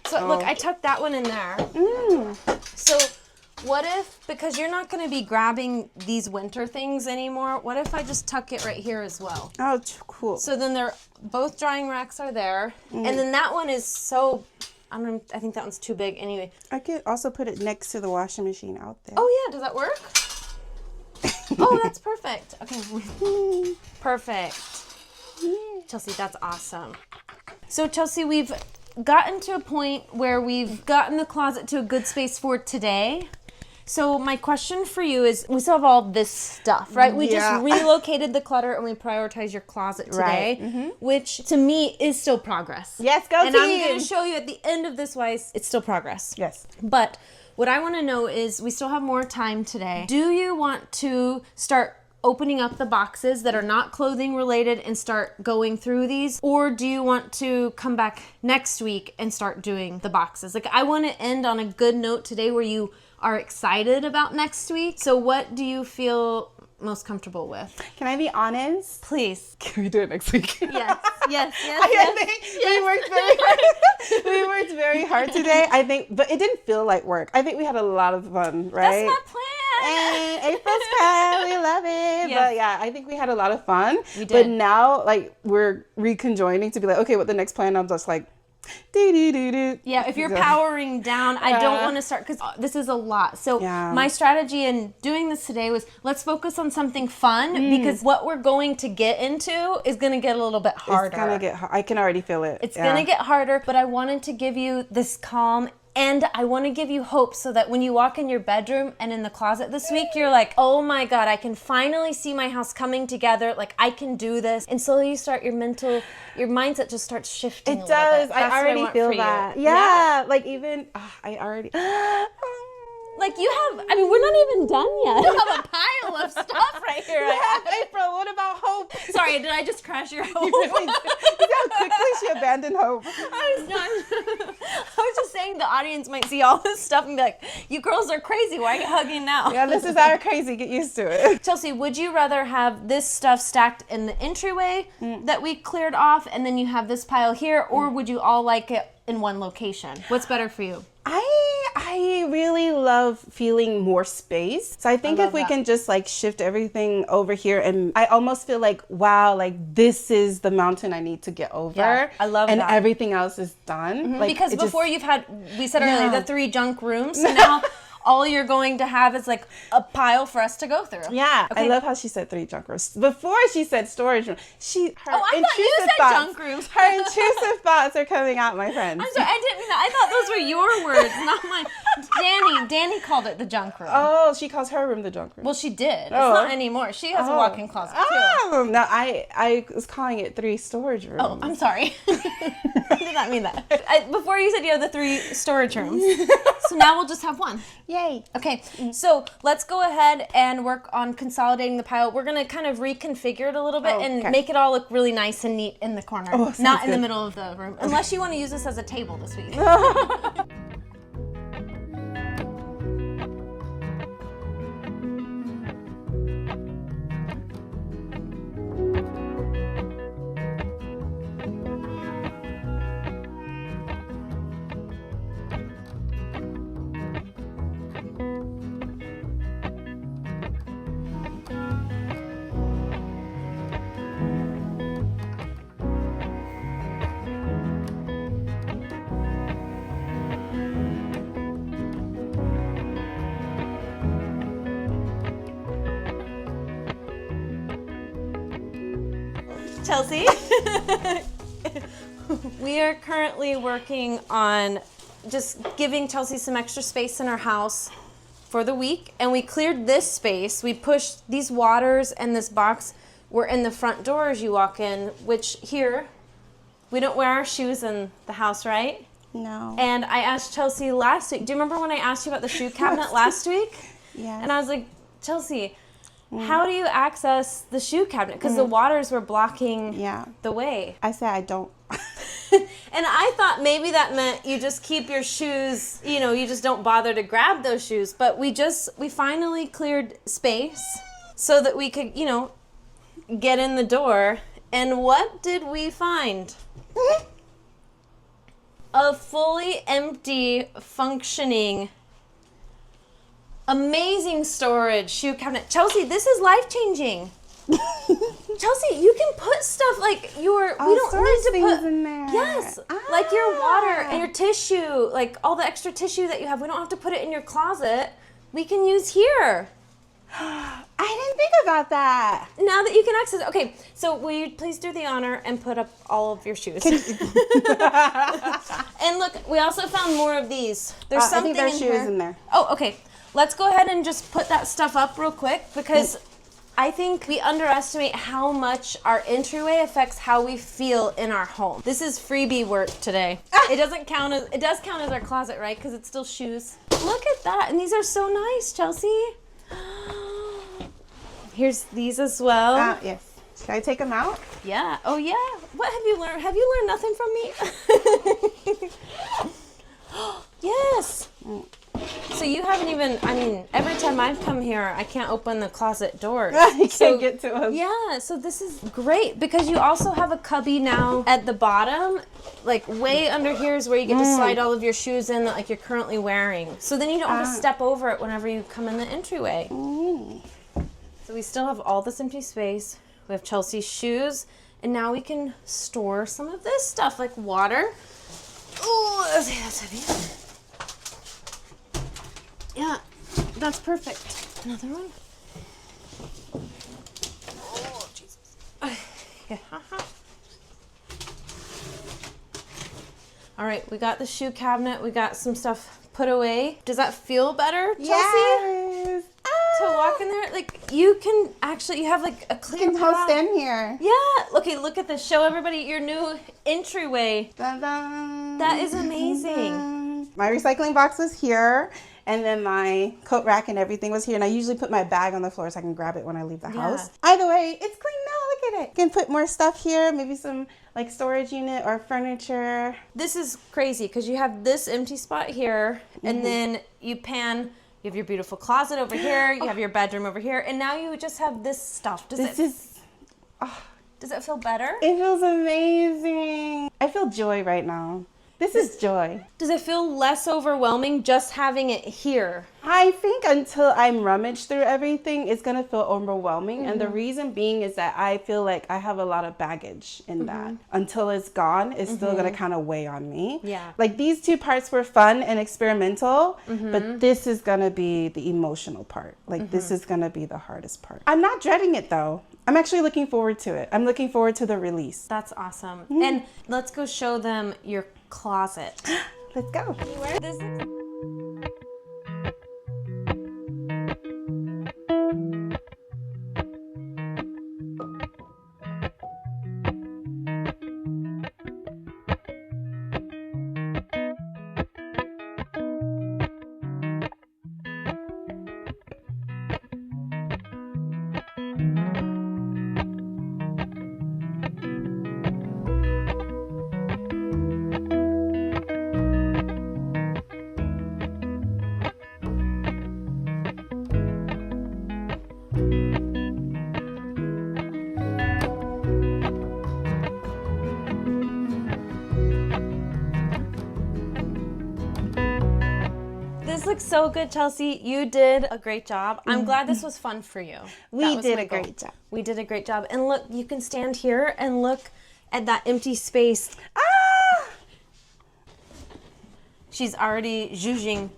So look, I tucked that one in there. So what if, because you're not going to be grabbing these winter things anymore, what if I just tuck it right here as well? Oh, cool. So then both drying racks are there. And then that one is so... I think that one's too big anyway. I could also put it next to the washing machine out there. Oh yeah, does that work? Oh, that's perfect. Okay. Perfect. Chelsea, that's awesome. So Chelsea, we've gotten to a point where we've gotten the closet to a good space for today. So my question for you is, we still have all this stuff, right? We just relocated the clutter and we prioritized your closet today, which to me is still progress. Yes, go And team. I'm going to show you at the end of this why it's still progress. Yes. But what I want to know is, we still have more time today. Do you want to start opening up the boxes that are not clothing related and start going through these? Or do you want to come back next week and start doing the boxes? Like, I want to end on a good note today where you are excited about next week. So what do you feel most comfortable with? Can I be honest? Please. Can we do it next week? Yes. We worked very hard. We worked very hard today, I think, but it didn't feel like work. I think we had a lot of fun, right? That's my plan. And April's plan, we love it. Yes. But yeah, I think we had a lot of fun. We did. But now, like, we're reconjoining to be like, okay, what the next plan? I'm just like, do. Yeah, if you're powering down, I don't want to start, because this is a lot. So my strategy in doing this today was, let's focus on something fun, because what we're going to get into is going to get a little bit harder. It's going to get hard. I can already feel it. It's going to get harder, but I wanted to give you this calm And I want to give you hope so that when you walk in your bedroom and in the closet this week, you're like, oh my God, I can finally see my house coming together. Like, I can do this. And slowly you start your mindset just starts shifting. It does. That's I already feel that. Yeah. Like even, I already. Like you have, I mean, we're not even done yet. You have a pile of stuff right here. April, what about hope? Sorry, did I just crash your hope? You see how quickly she abandoned hope. I was just saying the audience might see all this stuff and be like, you girls are crazy. Why are you hugging now? Yeah, this is our crazy. Get used to it. Chelci, would you rather have this stuff stacked in the entryway that we cleared off and then you have this pile here, or would you all like it in one location? What's better for you? I really love feeling more space. So I think if we can just like shift everything over here, and I almost feel like, wow, like this is the mountain I need to get over. Yeah, I love and that. And everything else is done. Like, because before you've had, we said earlier, the 3 junk rooms. So now all you're going to have is like a pile for us to go through. Yeah. Okay. I love how she said 3 junk rooms. Before she said storage room. I thought you said junk rooms. Her intrusive thoughts are coming out, my friends. I'm sorry, I didn't mean that. I thought those were your words, not mine. Danny called it the junk room. Oh, she calls her room the junk room. Well, she did. It's not anymore. She has a walk-in closet too. Oh, no, I was calling it 3 storage rooms. Oh, I'm sorry. I did not mean that. Before you said you have the 3 storage rooms. So now we'll just have 1. Yay. Okay, so let's go ahead and work on consolidating the pile. We're going to kind of reconfigure it a little bit and make it all look really nice and neat in the corner. Not in the middle of the room. Unless you want to use this as a table this week. Chelci, we are currently working on just giving Chelci some extra space in our house for the week, and we cleared this space. We pushed these waters and this box were in the front door as you walk in, which here, we don't wear our shoes in the house, right? No. And I asked Chelci last week, do you remember when I asked you about the shoe cabinet last week? Yeah. And I was like, Chelci, how do you access the shoe cabinet? Because the waters were blocking the way. I said I don't. And I thought maybe that meant you just keep your shoes, you know, you just don't bother to grab those shoes. But we finally cleared space so that we could, you know, get in the door. And what did we find? A fully empty, functioning, amazing storage shoe cabinet. Chelci, this is life-changing. Chelci, you can put stuff like we don't need to put in there. Yes, like your water and your tissue, like all the extra tissue that you have. We don't have to put it in your closet. We can use here. I didn't think about that. Now that you can access it. Okay, so will you please do the honor and put up all of your shoes? And look, we also found more of these. There's something I think there's shoes in there. Oh, okay. Let's go ahead and just put that stuff up real quick because I think we underestimate how much our entryway affects how we feel in our home. This is freebie work today. It does count as our closet, right? Because it's still shoes. Look at that. And these are so nice, Chelci. Here's these as well. Yes. Should I take them out? Yeah. Oh, yeah. What have you learned? Have you learned nothing from me? Yes. So you haven't even, I mean, every time I've come here, I can't open the closet doors. You can't get to them. Yeah, so this is great because you also have a cubby now at the bottom. Like way under here is where you get to slide all of your shoes in that like you're currently wearing. So then you don't have to step over it whenever you come in the entryway. So we still have all this empty space. We have Chelci's shoes, and now we can store some of this stuff like water. Oh, that's heavy. Yeah, that's perfect. Another one. Oh, Jesus. Yeah. All right, we got the shoe cabinet. We got some stuff put away. Does that feel better, Chelsci? Yes. To walk in there? Like, you can actually, you have like a clear You can path. stand here. Yeah. Okay, look at this. Show everybody your new entryway. Dun, dun, That is amazing. dun. My recycling box was here, and then my coat rack and everything was here. And I usually put my bag on the floor so I can grab it when I leave the house. Either way, it's clean now. Look at it. You can put more stuff here, maybe some like storage unit or furniture. This is crazy because you have this empty spot here, and then you pan. You have your beautiful closet over here. You have your bedroom over here, and now you just have this stuff. Does it feel better? It feels amazing. I feel joy right now. This is joy. Does it feel less overwhelming just having it here? I think until I'm rummaged through everything, it's going to feel overwhelming. And the reason being is that I feel like I have a lot of baggage in that. Until it's gone, it's still going to kind of weigh on me. Yeah. Like these two parts were fun and experimental, but this is going to be the emotional part. Like this is going to be the hardest part. I'm not dreading it though. I'm actually looking forward to it. I'm looking forward to the release. That's awesome. And let's go show them your closet. Let's go. This is This looks so good, Chelsci. You did a great job. I'm glad this was fun for you. We did a great job. We did a great job. And look, you can stand here and look at that empty space. Ah! She's already zhuzhing.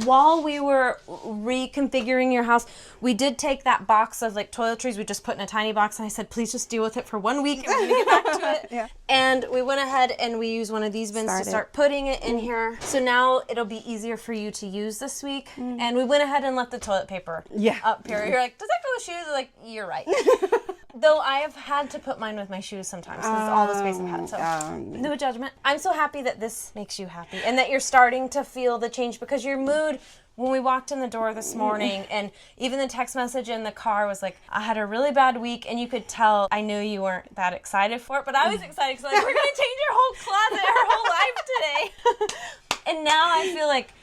While we were reconfiguring your house, we did take that box of like toiletries we just put in a tiny box, and I said, please just deal with it for 1 week and we're gonna get back to it. Yeah. And we went ahead and we used one of these bins to start putting it in here. So now it'll be easier for you to use this week. And we went ahead and left the toilet paper up here. You're like, does that go with shoes? You're like, you're right. Though I have had to put mine with my shoes sometimes because all the space I've had. So no judgment. I'm so happy that this makes you happy and that you're starting to feel the change, because your mood when we walked in the door this morning and even the text message in the car was like, I had a really bad week, and you could tell I knew you weren't that excited for it, but I was excited because like, we're going to change your whole closet, our whole life today. And now I feel like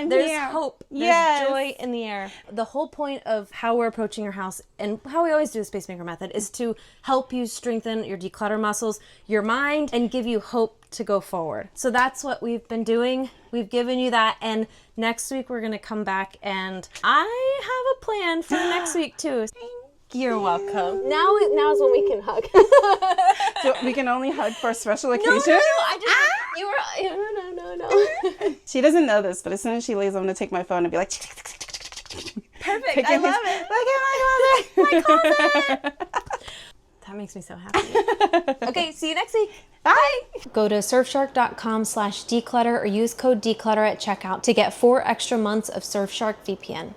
there's hope. There's joy in the air. The whole point of how we're approaching your house and how we always do the Space Maker method is to help you strengthen your declutter muscles, your mind, and give you hope to go forward. So that's what we've been doing. We've given you that, and next week we're going to come back, and I have a plan for next week too. You're welcome. Now is when we can hug. So we can only hug for a special occasion? No, you were, no. She doesn't know this, but as soon as she leaves, I'm going to take my phone and be like, perfect. I love it. Look at my closet. That makes me so happy. Okay, see you next week. Bye. Go to surfshark.com/declutter or use code declutter at checkout to get 4 extra months of Surfshark VPN.